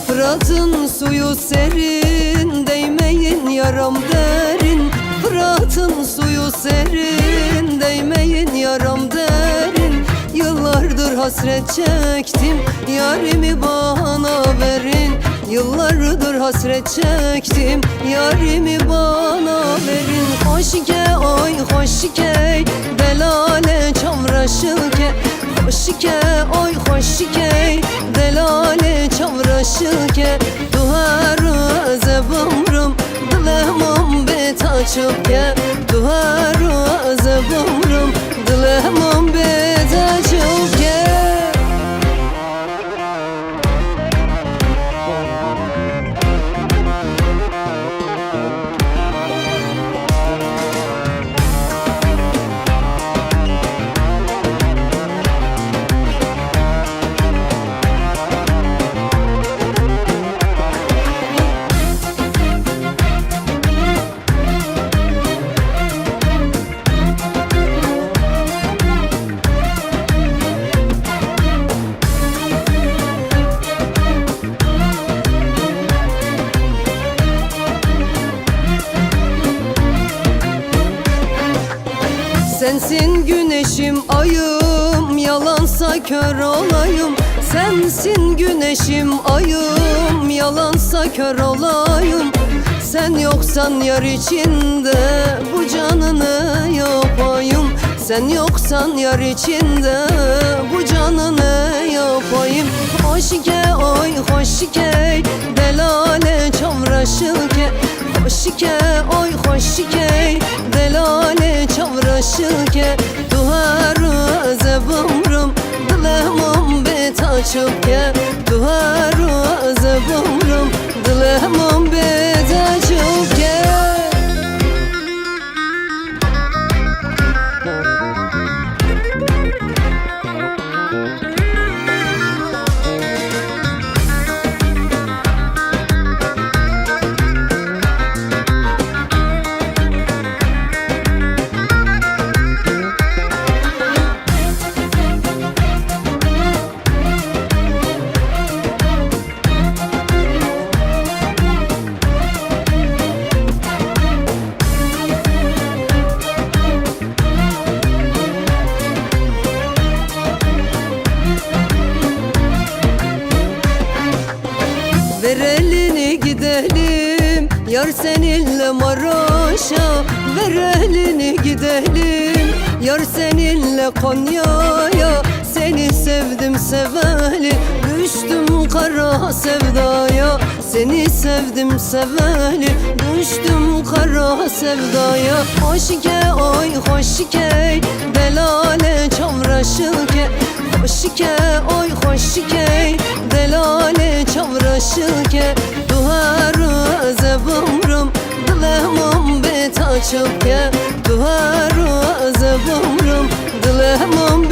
Fırat'ın suyu serin, değmeyin yaram derin. Fırat'ın suyu serin, değmeyin yaram derin. Yıllardır hasret çektim, yarimi bana verin. Yıllardır hasret çektim, yarimi bana verin. Hoşike oy hoşike, delale çavraşıke. Hoşike oy hoşike, delale çavraşıke. Duharu zebumrum, dilemam bet açıke. Duharu zebumrum, dilemam bet açıke. Sensin güneşim ayım, yalansa kör olayım. Sensin güneşim ayım, yalansa kör olayım. Sen yoksan yar içinde bu canını yapayım. Sen yoksan yar içinde bu canını yapayım. Hoşike oy hoşike, delale çavraşıke. Hoşike oy hoşike, delale çavraşıke. Duharu zebumrum, dilemam bet açıke. Duharu zebumrum, dilemam bet açıke. Ver elini gidelim, yar seninle Maraş'a. Ver elini gidelim, yar seninle Konya'ya. Seni sevdim seveli, düştüm kara sevdaya. Seni sevdim seveli, düştüm kara sevdaya. Hoşike oy hoşike, delale çavraşıke. Hoşike oy hoşike, delale çavraşıke. Duharu zebumrum, dilemam bet açıke. Duharu zebumrum, dilemam